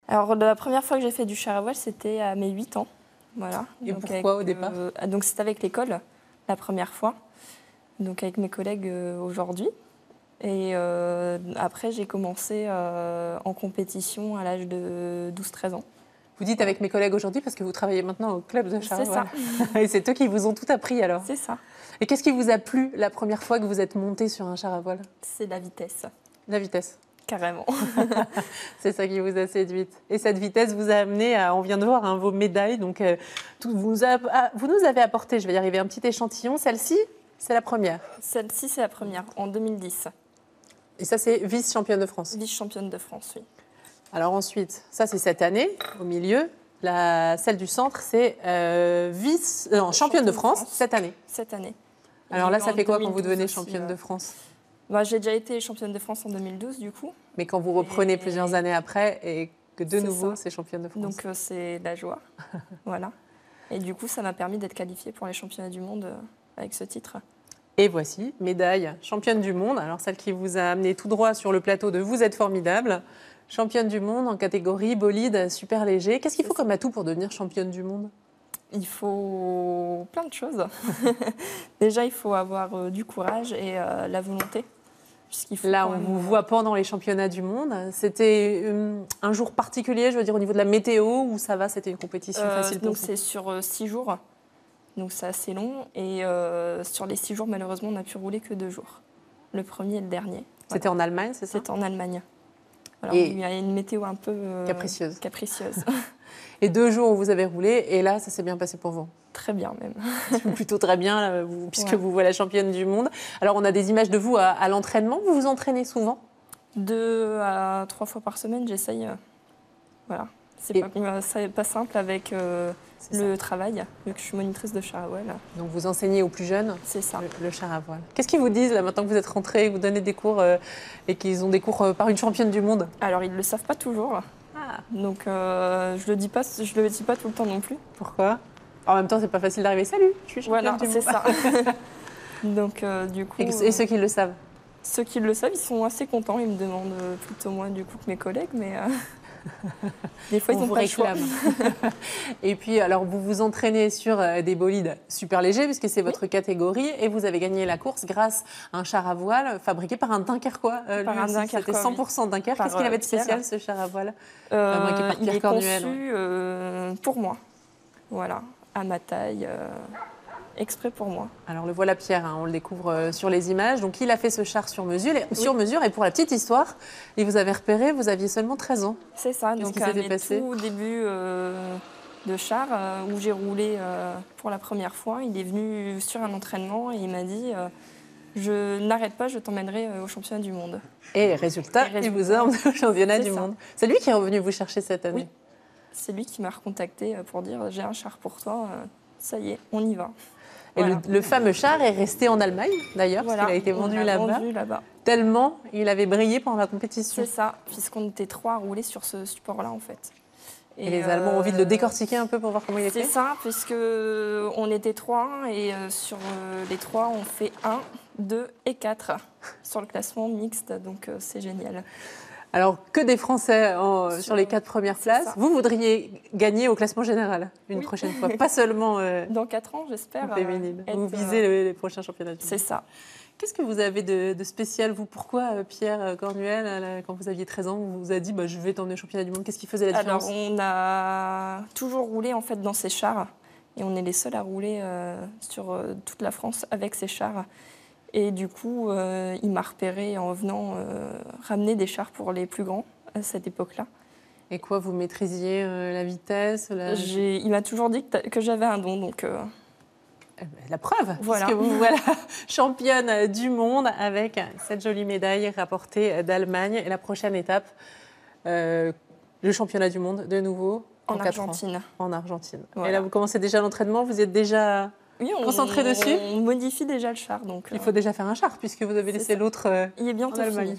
Alors, la première fois que j'ai fait du char à voile, c'était à mes 8 ans. Voilà. Et donc pourquoi au départ? Donc, c'était avec l'école, la première fois. Donc, avec mes collègues aujourd'hui. Et après, j'ai commencé en compétition à l'âge de 12-13 ans. Vous dites avec mes collègues aujourd'hui parce que vous travaillez maintenant au club de char à C'est voile. ça. Et c'est eux qui vous ont tout appris alors? C'est ça. Et qu'est-ce qui vous a plu la première fois que vous êtes monté sur un char à voile? C'est la vitesse, La vitesse. carrément. C'est ça qui vous a séduite. Et cette vitesse vous a amené à, on vient de voir, vos médailles. Donc, vous nous avez apporté, je vais y arriver, un petit échantillon. Celle-ci, c'est la première. Celle-ci, c'est la première, en 2010. Et ça, c'est vice-championne de France. Vice-championne de France, oui. Alors ensuite, ça, c'est cette année, au milieu. Celle du centre, c'est championne de France cette année. Cette année. Alors là, ça fait quoi quand vous 2012 devenez aussi, championne de France? J'ai déjà été championne de France en 2012, du coup. Mais quand vous reprenez plusieurs années après et que de nouveau, c'est championne de France. Donc c'est la joie. Voilà. Et du coup, ça m'a permis d'être qualifiée pour les championnats du monde avec ce titre. Et voici, médaille championne du monde. Alors celle qui vous a amené tout droit sur le plateau de Vous êtes formidable. Championne du monde en catégorie bolide super léger. Qu'est-ce qu'il faut comme atout pour devenir championne du monde? Il faut plein de choses. Déjà, il faut avoir du courage et la volonté. Là, on vous voit pendant les championnats du monde. C'était un jour particulier, je veux dire, au niveau de la météo, ou ça va, c'était une compétition facile pour vous? Donc c'est sur 6 jours, donc c'est assez long. Et sur les 6 jours, malheureusement, on n'a pu rouler que 2 jours. Le premier et le dernier. C'était en Allemagne, c'est ça? C'était en Allemagne. Alors, et il y a une météo un peu capricieuse. Et 2 jours où vous avez roulé, et là, ça s'est bien passé pour vous? Très bien même. Plutôt très bien, là, puisque vous voilà championne du monde. Alors, on a des images de vous à l'entraînement. Vous vous entraînez souvent? 2 à 3 fois par semaine, j'essaye. Voilà. C'est pas simple avec le travail, vu que je suis monitrice de char à voile. Donc, vous enseignez aux plus jeunes? C'est ça. Le char à voile. Qu'est-ce qu'ils vous disent, là, maintenant que vous êtes rentrés, vous donnez des cours et qu'ils ont des cours par une championne du monde? Alors, ils ne le savent pas toujours. Ah. Donc, je le dis pas tout le temps non plus. Pourquoi? En même temps, c'est pas facile d'arriver. Salut, je suis championne du monde. C'est ça. Donc, du coup... Et ceux qui le savent? Ceux qui le savent, ils sont assez contents. Ils me demandent plutôt moins, du coup, que mes collègues, mais... Des fois, ils n'ont pas le choix. Et puis, alors, vous vous entraînez sur des bolides super légers, puisque c'est votre catégorie, et vous avez gagné la course grâce à un char à voile fabriqué par un Dunkerquois. C'était 100% Dunkerque. Qu'est-ce qu'il avait de spécial, ce char à voile il est conçu pour moi. Voilà, à ma taille. Exprès pour moi. Alors le voilà Pierre, on le découvre sur les images. Donc il a fait ce char sur mesure, et pour la petite histoire, il vous avait repéré, vous aviez seulement 13 ans. C'est ça, donc à mes tout débuts de char, où j'ai roulé pour la première fois, il est venu sur un entraînement et il m'a dit je n'arrête pas, je t'emmènerai au championnat du monde. Et résultat, il vous a emmené au championnat du monde. C'est lui qui est revenu vous chercher cette année? Oui, c'est lui qui m'a recontacté pour dire j'ai un char pour toi, ça y est, on y va. Et voilà. Le fameux char est resté en Allemagne, d'ailleurs, parce qu'il a été vendu là-bas. Tellement il avait brillé pendant la compétition. C'est ça, puisqu'on était 3 à rouler sur ce support-là, en fait. Et les Allemands ont envie de le décortiquer un peu pour voir comment il était? C'est ça, puisqu'on était 3, et sur les 3, on fait 1, 2 et 4 sur le classement mixte, donc c'est génial. Alors, que des Français sur les 4 premières places. Vous voudriez gagner au classement général une prochaine fois, pas seulement dans 4 ans, j'espère. Féminine. Vous visez les prochains championnats du monde. C'est ça. Qu'est-ce que vous avez de spécial, vous? Pourquoi Pierre Cornuel, quand vous aviez 13 ans, vous a dit je vais t'emmener au championnat du monde? Qu'est-ce qui faisait la différence? Alors, on a toujours roulé en fait dans ces chars, et on est les seuls à rouler sur toute la France avec ces chars. Et du coup, il m'a repéré en venant ramener des chars pour les plus grands à cette époque-là. Et quoi, vous maîtrisiez la vitesse? Il m'a toujours dit que j'avais un don, donc... La preuve, voilà. Puisque vous voilà championne du monde avec cette jolie médaille rapportée d'Allemagne. Et la prochaine étape, le championnat du monde de nouveau en Argentine. En Argentine. Voilà. Et là, vous commencez déjà l'entraînement, vous êtes déjà... Oui, concentré dessus? On modifie déjà le char. Donc, il faut déjà faire un char, puisque vous avez laissé l'autre en Allemagne.